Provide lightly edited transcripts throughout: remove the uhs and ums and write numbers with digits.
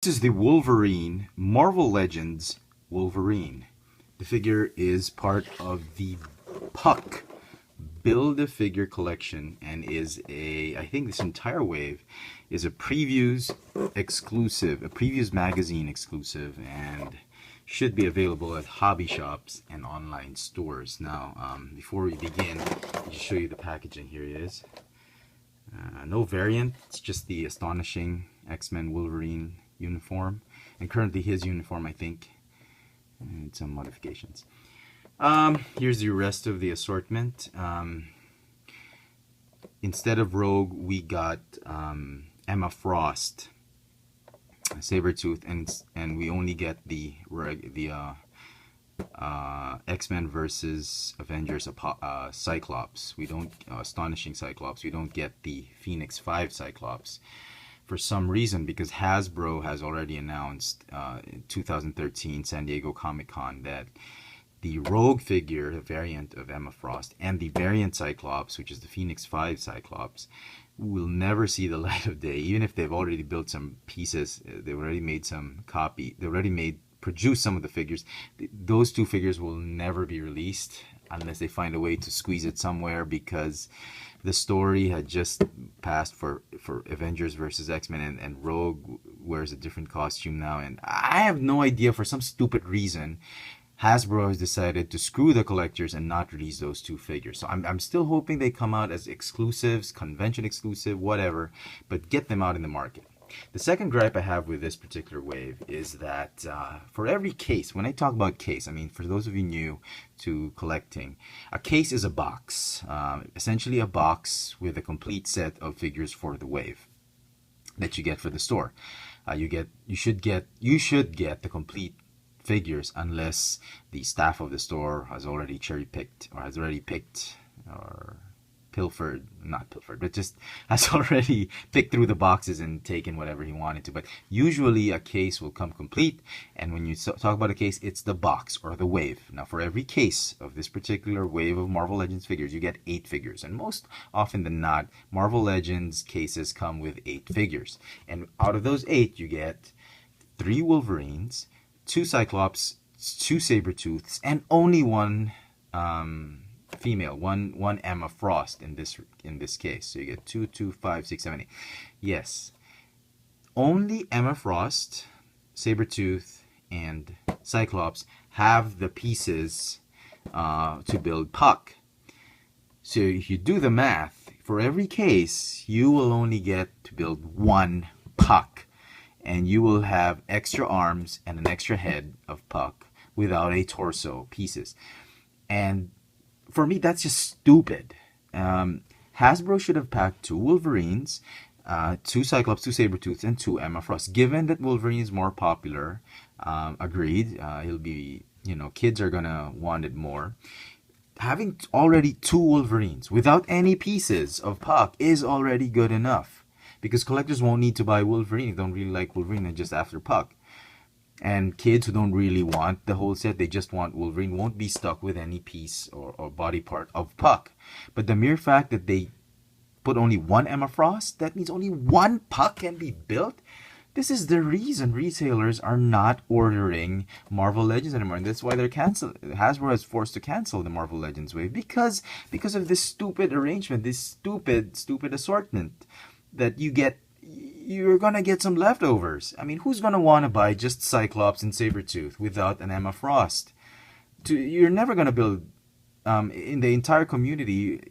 This is the Wolverine Marvel Legends Wolverine. The figure is part of the Puck Build-A-Figure collection and I think this entire wave is a previews exclusive, a previews magazine exclusive, and should be available at hobby shops and online stores. Now, before we begin, I'll just show you the packaging. Here it is. No variant, it's just the astonishing X-Men Wolverine uniform, and currently his uniform, I think, and some modifications. Here's the rest of the assortment. Instead of Rogue, we got Emma Frost, Sabretooth, and we only get the X-Men versus Avengers Cyclops. We don't astonishing Cyclops. We don't get the Phoenix 5 Cyclops for some reason, because Hasbro has already announced in 2013 San Diego Comic-Con that the Rogue figure, the variant of Emma Frost, and the variant Cyclops, which is the Phoenix 5 Cyclops, will never see the light of day. Even if they've already built some pieces, they've already made some copy, they already produced some of the figures. Those two figures will never be released unless they find a way to squeeze it somewhere, because the story had just passed for Avengers versus X-Men, and Rogue wears a different costume now, and I have no idea, for some stupid reason Hasbro has decided to screw the collectors and not release those two figures. So I'm still hoping they come out as exclusives, convention exclusive, whatever, but get them out in the market. The second gripe I have with this particular wave is that for every case, when I talk about case, I mean, for those of you new to collecting, a case is a box, essentially a box with a complete set of figures for the wave that you get for the store. You should get the complete figures unless the staff of the store has already cherry-picked, or has already picked, or not pilfered, but just has already picked through the boxes and taken whatever he wanted to. But usually a case will come complete, and when you talk about a case, it's the box or the wave. Now, for every case of this particular wave of Marvel Legends figures, you get 8 figures, and most often than not, Marvel Legends cases come with 8 figures, and out of those 8, you get 3 Wolverines, 2 Cyclops, 2 Sabretooths, and only one female, one Emma Frost in this case. So you get 2, 2, 5, 6, 7, 8. Yes, only Emma Frost, Sabretooth, and Cyclops have the pieces to build Puck. So if you do the math, for every case, you will only get to build 1 Puck, and you will have extra arms and an extra head of Puck without a torso pieces. And for me, that's just stupid. Hasbro should have packed 2 Wolverines, 2 Cyclops, 2 Sabretooths, and 2 Emma Frost. Given that Wolverine is more popular, agreed, he'll be, kids are gonna want it more. Having already 2 Wolverines without any pieces of Puck is already good enough, because collectors won't need to buy Wolverine if they don't really like Wolverine and just after Puck. And kids who don't really want the whole set, they just want Wolverine, won't be stuck with any piece or body part of Puck. But the mere fact that they put only 1 Emma Frost, that means only 1 Puck can be built. This is the reason retailers are not ordering Marvel Legends anymore, and that's why they're canceled. Hasbro is forced to cancel the Marvel Legends wave because of this stupid arrangement, this stupid assortment that you're gonna get some leftovers. I mean, who's gonna want to buy just Cyclops and Sabretooth without an Emma Frost? You're never gonna build in the entire community.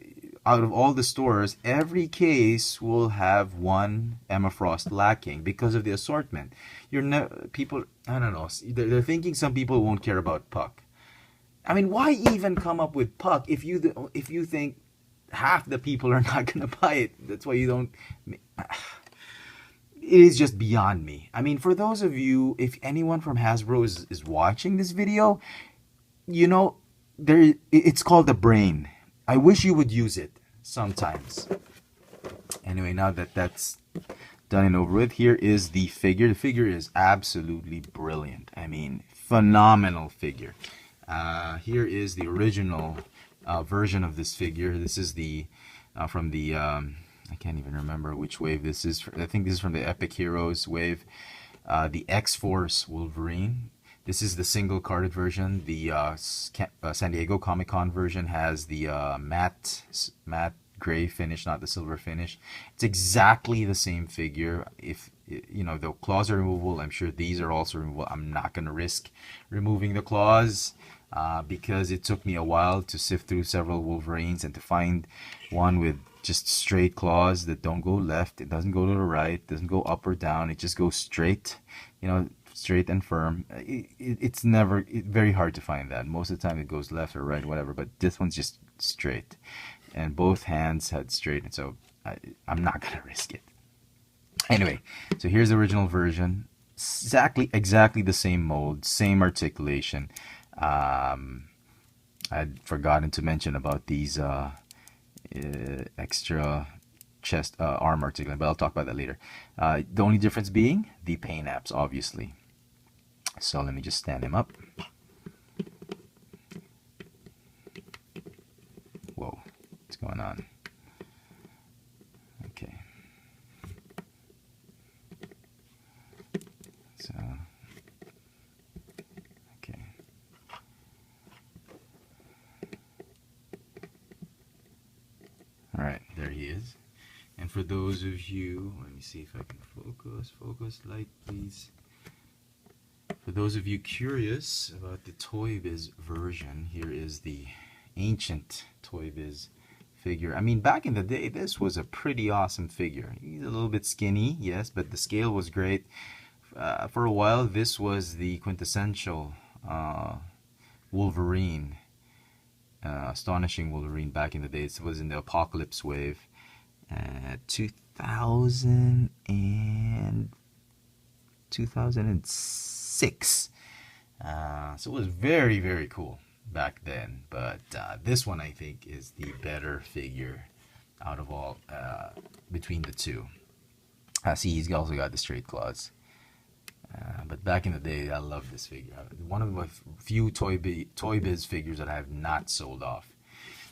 Out of all the stores, every case will have 1 Emma Frost lacking because of the assortment. People, I don't know, they're thinking some people won't care about Puck. I mean, why even come up with Puck if you think half the people are not gonna buy it? That's why you don't. It is just beyond me. I mean, for those of you, if anyone from Hasbro is watching this video, it's called the brain. I wish you would use it sometimes. Anyway, now that that's done and over with, here is the figure. The figure is absolutely brilliant. I mean, phenomenal figure. Here is the original version of this figure. This is the from the I can't even remember which wave this is. I think this is from the Epic Heroes wave. the X-Force Wolverine. This is the single carded version. The San Diego Comic-Con version has the matte gray finish, not the silver finish. It's exactly the same figure. If you know the claws are removable, I'm sure these are also removable. I'm not going to risk removing the claws because it took me a while to sift through several Wolverines and to find one with just straight claws that don't go left. It doesn't go to the right, doesn't go up or down. It just goes straight, you know, straight and firm. It's never very hard to find that. Most of the time it goes left or right, whatever, but this one's just straight. And both hands had straight, and so I'm not gonna risk it. Anyway, so here's the original version. Exactly the same mold, same articulation. I'd forgotten to mention about these extra chest arm articulation, but I'll talk about that later. The only difference being the paint apps, obviously. So let me just stand him up. Whoa, what's going on? Okay. So, okay. All right, there he is. And for those of you, let me see if I can focus light, please. For those of you curious about the Toy Biz version, here is the ancient Toy Biz figure. I mean, back in the day, this was a pretty awesome figure. He's a little bit skinny, yes, but the scale was great. For a while, this was the quintessential Wolverine, astonishing Wolverine back in the day. It was in the Apocalypse wave. 2006. So it was very, very cool back then. But this one, I think, is the better figure out of all between the two. See, he's also got the straight claws. But back in the day, I loved this figure. One of my few Toy Biz figures that I have not sold off.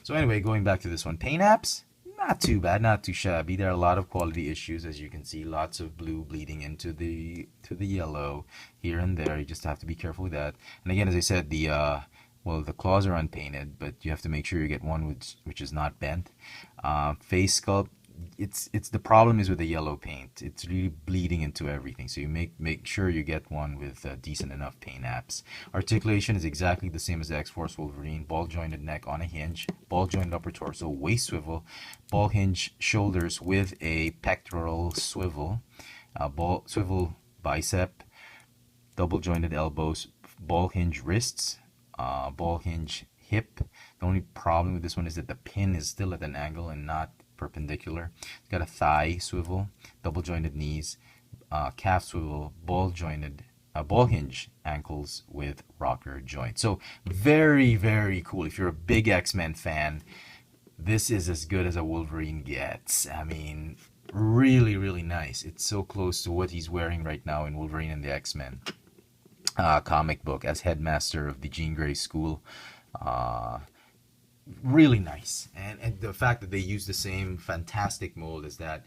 So anyway, going back to this one, paint apps. Not too bad, not too shabby. There are a lot of quality issues, as you can see. Lots of blue bleeding into the yellow here and there. You just have to be careful with that. And again, as I said, the claws are unpainted, but you have to make sure you get one which is not bent. Face sculpt. It's the problem is with the yellow paint. It's really bleeding into everything. So you make sure you get one with decent enough paint apps. Articulation is exactly the same as the X-Force Wolverine. Ball jointed neck on a hinge, ball jointed upper torso, waist swivel, ball hinge shoulders with a pectoral swivel, ball swivel bicep, double jointed elbows, ball hinge wrists, ball hinge hip. The only problem with this one is that the pin is still at an angle and not perpendicular. It's got a thigh swivel, double jointed knees, calf swivel, ball hinge ankles with rocker joint. So very, very cool. If you're a big X-Men fan, this is as good as a Wolverine gets. I mean, really, really nice. It's so close to what he's wearing right now in Wolverine and the X-Men comic book as headmaster of the Jean Grey school. Really nice, and the fact that they use the same fantastic mold as that,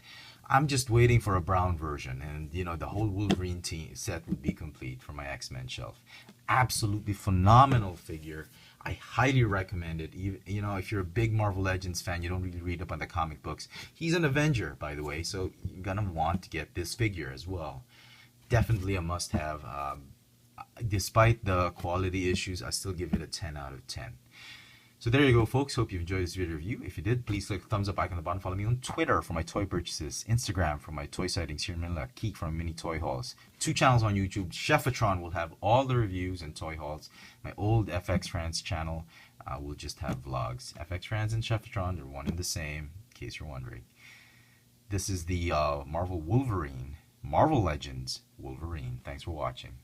I'm just waiting for a brown version, and you know the whole Wolverine team set would be complete for my X-Men shelf. Absolutely phenomenal figure. I highly recommend it. You know, if you're a big Marvel Legends fan, you don't really read up on the comic books. He's an Avenger, by the way, so you're gonna want to get this figure as well. Definitely a must-have. Despite the quality issues, I still give it a 10 out of 10. So there you go, folks. Hope you enjoyed this video review. If you did, please click the thumbs up icon on the bottom. Follow me on Twitter for my toy purchases, Instagram for my toy sightings here in Manila, Keek from mini toy hauls. 2 channels on YouTube. Chefatron will have all the reviews and toy hauls. My old FX France channel will just have vlogs. FX France and Chefatron, they're one and the same, in case you're wondering. This is the Marvel Legends Wolverine. Thanks for watching.